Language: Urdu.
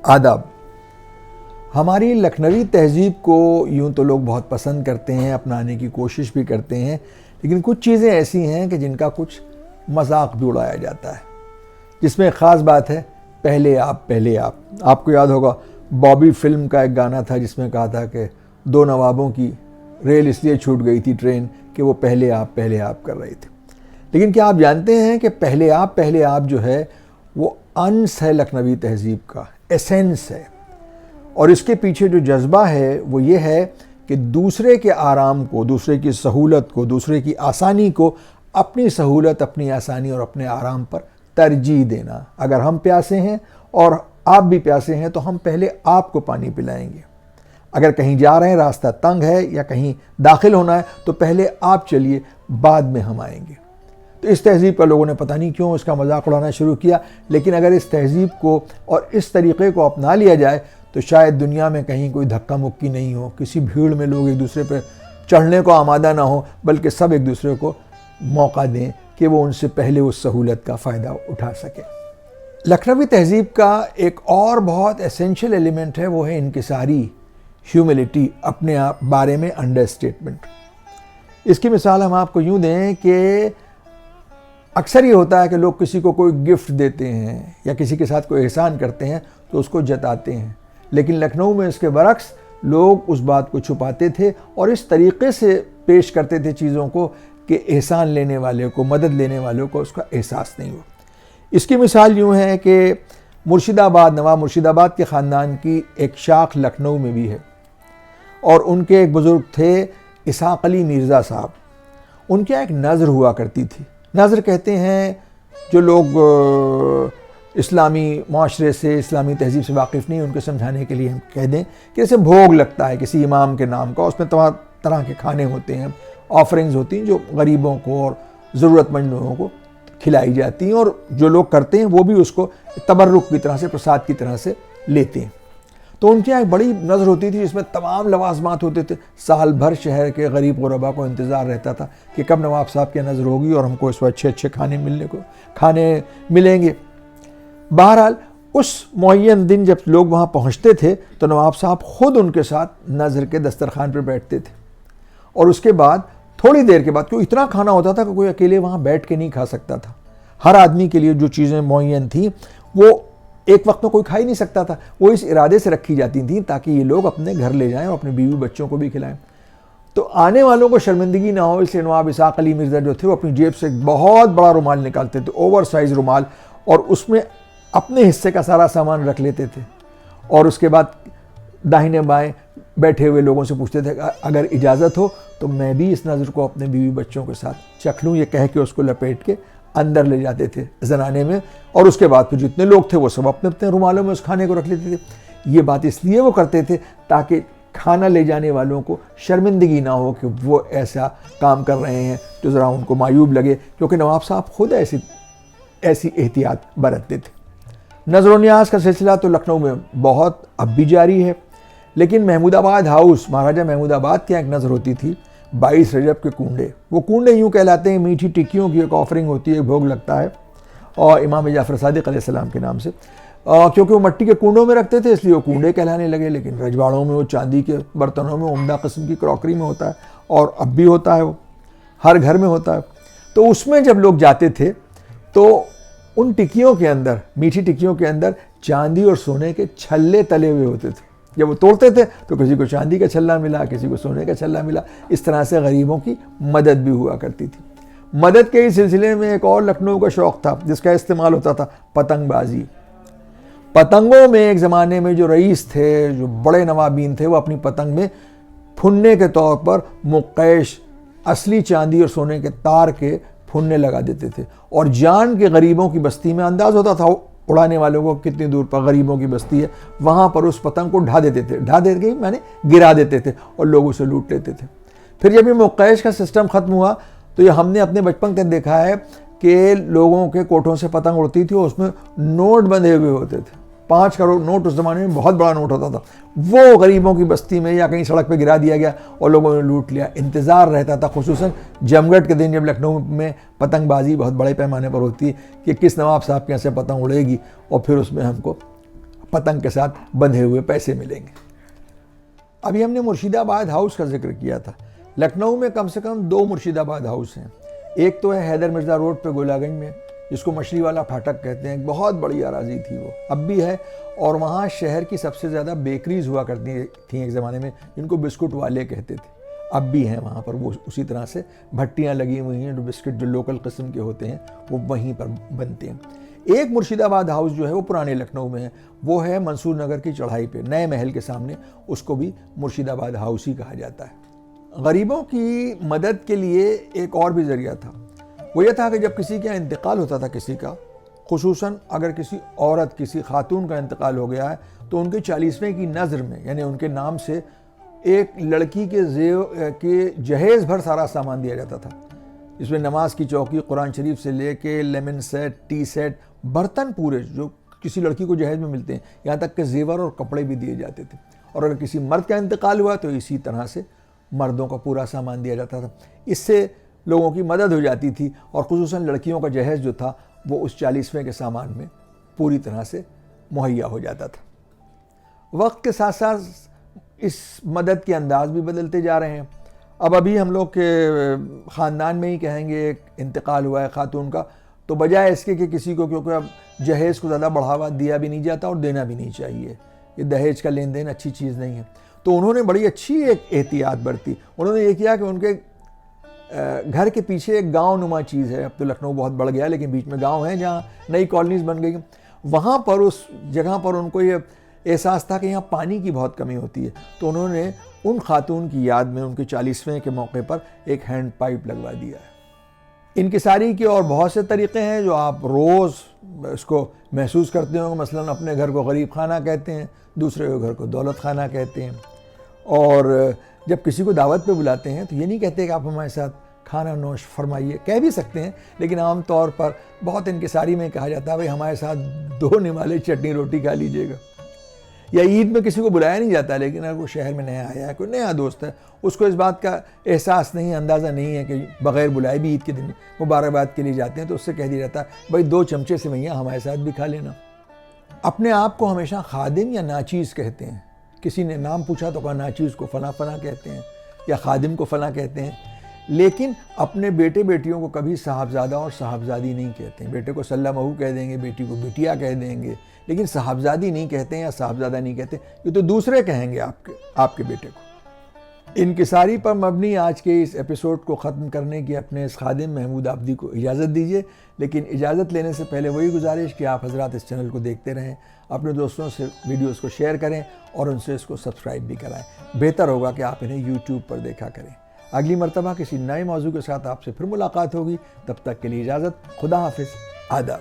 آداب۔ ہماری لکھنوی تہذیب کو یوں تو لوگ بہت پسند کرتے ہیں، اپنانے کی کوشش بھی کرتے ہیں، لیکن کچھ چیزیں ایسی ہیں کہ جن کا کچھ مذاق بھی اڑایا جاتا ہے، جس میں ایک خاص بات ہے پہلے آپ۔ آپ کو یاد ہوگا بابی فلم کا ایک گانا تھا جس میں کہا تھا کہ دو نوابوں کی ریل اس لیے چھوٹ گئی تھی ٹرین کہ وہ پہلے آپ کر رہے تھے۔ لیکن کیا آپ جانتے ہیں کہ پہلے آپ جو ہے وہ انس ہے لکھنوی تہذیب کا، ایسنس ہے، اور اس کے پیچھے جو جذبہ ہے وہ یہ ہے کہ دوسرے کے آرام کو، دوسرے کی سہولت کو، دوسرے کی آسانی کو اپنی سہولت، اپنی آسانی اور اپنے آرام پر ترجیح دینا۔ اگر ہم پیاسے ہیں اور آپ بھی پیاسے ہیں تو ہم پہلے آپ کو پانی پلائیں گے۔ اگر کہیں جا رہے ہیں، راستہ تنگ ہے یا کہیں داخل ہونا ہے تو پہلے آپ چلیے، بعد میں ہم آئیں گے۔ تو اس تہذیب کا لوگوں نے پتہ نہیں کیوں اس کا مذاق اڑانا شروع کیا، لیکن اگر اس تہذیب کو اور اس طریقے کو اپنا لیا جائے تو شاید دنیا میں کہیں کوئی دھکا مکی نہیں ہو، کسی بھیڑ میں لوگ ایک دوسرے پہ چڑھنے کو آمادہ نہ ہو، بلکہ سب ایک دوسرے کو موقع دیں کہ وہ ان سے پہلے اس سہولت کا فائدہ اٹھا سکیں۔ لکھنوی تہذیب کا ایک اور بہت ایسینشیل ایلیمنٹ ہے، وہ ہے انکساری، ہیوملٹی، اپنے آپ بارے میں انڈر اسٹیٹمنٹ۔ اس کی مثال ہم آپ کو یوں دیں کہ اکثر یہ ہوتا ہے کہ لوگ کسی کو کوئی گفٹ دیتے ہیں یا کسی کے ساتھ کوئی احسان کرتے ہیں تو اس کو جتاتے ہیں، لیکن لکھنؤ میں اس کے برعکس لوگ اس بات کو چھپاتے تھے اور اس طریقے سے پیش کرتے تھے چیزوں کو کہ احسان لینے والے کو، مدد لینے والوں کو اس کا احساس نہیں ہو۔ اس کی مثال یوں ہے کہ نواب مرشد آباد کے خاندان کی ایک شاخ لکھنؤ میں بھی ہے، اور ان کے ایک بزرگ تھے اسحاق علی مرزا صاحب۔ ان کی ایک نظر ہوا کرتی تھی۔ نظر کہتے ہیں جو لوگ اسلامی معاشرے سے، اسلامی تہذیب سے واقف نہیں، ان کو سمجھانے کے لیے ہم کہہ دیں کہ جیسے بھوگ لگتا ہے کسی امام کے نام کا، اس میں تمام طرح کے کھانے ہوتے ہیں، آفرنگز ہوتی ہیں جو غریبوں کو اور ضرورت مند لوگوں کو کھلائی جاتی ہیں، اور جو لوگ کرتے ہیں وہ بھی اس کو تبرک کی طرح سے، پرساد کی طرح سے لیتے ہیں۔ تو ان کی ایک بڑی نظر ہوتی تھی جس میں تمام لوازمات ہوتے تھے۔ سال بھر شہر کے غریب غربا کو انتظار رہتا تھا کہ کب نواب صاحب کی نظر ہوگی اور ہم کو اس وقت اچھے کھانے ملیں گے۔ بہرحال اس معین دن جب لوگ وہاں پہنچتے تھے تو نواب صاحب خود ان کے ساتھ نظر کے دسترخوان پر بیٹھتے تھے، اور اس کے بعد تھوڑی دیر کے بعد کیوں اتنا کھانا ہوتا تھا کہ کوئی اکیلے وہاں بیٹھ کے نہیں کھا سکتا تھا۔ ہر آدمی کے لیے جو چیزیں معین تھیں وہ ایک وقت میں کوئی کھا ہی نہیں سکتا تھا، وہ اس ارادے سے رکھی جاتی تھیں تاکہ یہ لوگ اپنے گھر لے جائیں اور اپنے بیوی بچوں کو بھی کھلائیں۔ تو آنے والوں کو شرمندگی نہ ہو اس لیے نواب اسحاق علی مرزا جو تھے وہ اپنی جیب سے ایک بہت بڑا رومال نکالتے تھے، اوور سائز رومال، اور اس میں اپنے حصے کا سارا سامان رکھ لیتے تھے، اور اس کے بعد داہنے بائیں بیٹھے ہوئے لوگوں سے پوچھتے تھے اگر اجازت ہو تو میں بھی اس نظر کو اپنے بیوی بچوں کے ساتھ چکھ لوں، یہ کہہ کے اس کو لپیٹ کے اندر لے جاتے تھے زنانے میں، اور اس کے بعد پھر جتنے لوگ تھے وہ سب اپنے اپنے رومالوں میں اس کھانے کو رکھ لیتے تھے۔ یہ بات اس لیے وہ کرتے تھے تاکہ کھانا لے جانے والوں کو شرمندگی نہ ہو کہ وہ ایسا کام کر رہے ہیں جو ذرا ان کو معیوب لگے، کیونکہ نواب صاحب خود ایسی احتیاط برتتے تھے۔ نظر و نیاز کا سلسلہ تو لکھنؤ میں بہت اب بھی جاری ہے، لیکن محمود آباد ہاؤس، مہاراجہ محمود آباد کی ایک نظر ہوتی تھی 22 رجب کے کنڈے۔ وہ کنڈے یوں کہلاتے ہیں، میٹھی ٹکیوں کی ایک آفرنگ ہوتی ہے، بھوگ لگتا ہے، اور امام جعفر صادق علیہ السلام کے نام سے، کیونکہ وہ مٹی کے کنڈوں میں رکھتے تھے اس لیے وہ کنڈے کہلانے لگے، لیکن رجواڑوں میں وہ چاندی کے برتنوں میں، عمدہ قسم کی کراکری میں ہوتا ہے، اور اب بھی ہوتا ہے، وہ ہر گھر میں ہوتا ہے۔ تو اس میں جب لوگ جاتے تھے تو ان ٹکیوں کے اندر، میٹھی ٹکیوں کے اندر چاندی اور سونے کے چھلے تلے ہوئے ہوتے تھے۔ جب وہ توڑتے تھے تو کسی کو چاندی کا چھلا ملا، کسی کو سونے کا چھلا ملا، اس طرح سے غریبوں کی مدد بھی ہوا کرتی تھی۔ مدد کے ہی سلسلے میں ایک اور لکھنؤ کا شوق تھا جس کا استعمال ہوتا تھا پتنگ بازی۔ پتنگوں میں ایک زمانے میں جو رئیس تھے، جو بڑے نوابین تھے، وہ اپنی پتنگ میں پھننے کے طور پر مقیش اصلی چاندی اور سونے کے تار کے پھننے لگا دیتے تھے، اور جان کے غریبوں کی بستی میں انداز ہوتا تھا اڑانے والوں کو کتنی دور پر غریبوں کی بستی ہے، وہاں پر اس پتنگ کو ڈھا دیتے تھے، گرا دیتے تھے اور لوگ اسے لوٹ لیتے تھے۔ پھر جب یہ مقیش کا سسٹم ختم ہوا تو یہ ہم نے اپنے بچپن تک دیکھا ہے کہ لوگوں کے کوٹھوں سے پتنگ اڑتی تھی اور اس میں نوٹ بندھے ہوئے ہوتے تھے۔ 5 کروڑ نوٹ اس زمانے میں بہت بڑا نوٹ ہوتا تھا، وہ غریبوں کی بستی میں یا کہیں سڑک پہ گرا دیا گیا اور لوگوں نے لوٹ لیا۔ انتظار رہتا تھا خصوصاً جمگھٹ کے دن جب لکھنؤ میں پتنگ بازی بہت بڑے پیمانے پر ہوتی ہے کہ کس نواب صاحب کے یہاں سے پتنگ اڑے گی اور پھر اس میں ہم کو پتنگ کے ساتھ بندھے ہوئے پیسے ملیں گے۔ ابھی ہم نے مرشید آباد ہاؤس کا ذکر کیا تھا۔ لکھنؤ میں کم سے کم 2 مرشید آباد ہاؤس ہیں۔ ایک تو ہے حیدر مرزا روڈ پہ گولہ گنج میں، جس کو مچھلی والا پھاٹک کہتے ہیں، بہت بڑی اراضی تھی وہ، اب بھی ہے، اور وہاں شہر کی سب سے زیادہ بیکریز ہوا کرتی تھیں ایک زمانے میں، جن کو بسکٹ والے کہتے تھے، اب بھی ہیں وہاں پر وہ اسی طرح سے بھٹیاں لگی ہوئی ہیں، جو بسکٹ جو لوکل قسم کے ہوتے ہیں وہ وہیں پر بنتے ہیں۔ ایک مرشید آباد ہاؤس جو ہے وہ پرانے لکھنؤ میں ہے، وہ ہے منصور نگر کی چڑھائی پہ نئے محل کے سامنے، اس کو بھی مرشید آباد ہاؤس ہی کہا جاتا ہے۔ غریبوں کی مدد کے لیے ایک اور بھی ذریعہ تھا، وہ یہ تھا کہ جب کسی کا انتقال ہوتا تھا، کسی کا، خصوصاً اگر کسی عورت، کسی خاتون کا انتقال ہو گیا ہے، تو ان کے 40ویں کی نظر میں، یعنی ان کے نام سے ایک لڑکی کے جہیز بھر سارا سامان دیا جاتا تھا، اس میں نماز کی چوکی، قرآن شریف سے لے کے لیمن سیٹ، ٹی سیٹ، برتن پورے جو کسی لڑکی کو جہیز میں ملتے ہیں، یہاں تک کہ زیور اور کپڑے بھی دیے جاتے تھے۔ اور اگر کسی مرد کا انتقال ہوا تو اسی طرح سے مردوں کا پورا سامان دیا جاتا تھا۔ اس سے لوگوں کی مدد ہو جاتی تھی، اور خصوصاً لڑکیوں کا جہیز جو تھا وہ اس 40ویں کے سامان میں پوری طرح سے مہیا ہو جاتا تھا۔ وقت کے ساتھ ساتھ اس مدد کے انداز بھی بدلتے جا رہے ہیں۔ اب ابھی ہم لوگ کے خاندان میں ہی کہیں گے ایک انتقال ہوا ہے خاتون کا، تو بجائے اس کے کہ کسی کو، کیونکہ اب جہیز کو زیادہ بڑھاوا دیا بھی نہیں جاتا اور دینا بھی نہیں چاہیے، یہ دہیج کا لین دین اچھی چیز نہیں ہے، تو انہوں نے بڑی اچھی ایک احتیاط برتی۔ انہوں نے یہ کیا کہ ان کے گھر کے پیچھے ایک گاؤں نما چیز ہے، اب تو لکھنؤ بہت بڑھ گیا لیکن بیچ میں گاؤں ہیں جہاں نئی کالونیز بن گئی، وہاں پر اس جگہ پر ان کو یہ احساس تھا کہ یہاں پانی کی بہت کمی ہوتی ہے، تو انہوں نے ان خاتون کی یاد میں ان کے 40ویں کے موقع پر ایک ہینڈ پائپ لگوا دیا ہے۔ انکساری کے اور بہت سے طریقے ہیں جو آپ روز اس کو محسوس کرتے ہوں، مثلاً اپنے گھر کو غریب خانہ کہتے ہیں، دوسرے کے گھر کو دولت خانہ کہتے ہیں، اور جب کسی کو دعوت پہ بلاتے ہیں تو یہ نہیں کہتے کہ آپ ہمارے ساتھ کھانا نوش فرمائیے، کہہ بھی سکتے ہیں، لیکن عام طور پر بہت انکساری میں کہا جاتا ہے بھائی ہمارے ساتھ 2 نوالے چٹنی روٹی کھا لیجئے گا۔ یا عید میں کسی کو بلایا نہیں جاتا، لیکن اگر وہ شہر میں نیا آیا ہے، کوئی نیا دوست ہے، اس کو اس بات کا احساس نہیں، اندازہ نہیں ہے کہ بغیر بلائے بھی عید کے دن مبارکباد کے لیے جاتے ہیں، تو اس سے کہہ دیا جاتا ہے بھائی 2 چمچے سویاں ہمارے ساتھ بھی کھا لینا۔ اپنے آپ کو ہمیشہ خادم یا ناچیز کہتے ہیں، کسی نے نام پوچھا تو کہا ناچیز کو فلاں فلاں کہتے ہیں یا خادم کو فلاں کہتے ہیں، لیکن اپنے بیٹے بیٹیوں کو کبھی صاحبزادہ اور صاحبزادی نہیں کہتے ہیں۔ بیٹے کو سلہ مہو کہہ دیں گے، بیٹی کو بیٹیا کہہ دیں گے، لیکن صاحبزادی نہیں کہتے ہیں یا صاحبزادہ نہیں کہتے، یہ تو دوسرے کہیں گے آپ کے بیٹے کو۔ انکساری پر مبنی آج کے اس ایپیسوڈ کو ختم کرنے کی اپنے اس خادم محمود عابدی کو اجازت دیجیے، لیکن اجازت لینے سے پہلے وہی گزارش کہ آپ حضرات اس چینل کو دیکھتے رہیں، اپنے دوستوں سے ویڈیوز کو شیئر کریں اور ان سے اس کو سبسکرائب بھی کرائیں۔ بہتر ہوگا کہ آپ انہیں یوٹیوب پر دیکھا کریں۔ اگلی مرتبہ کسی نئے موضوع کے ساتھ آپ سے پھر ملاقات ہوگی، تب تک کے لیے اجازت، خدا حافظ، آداب۔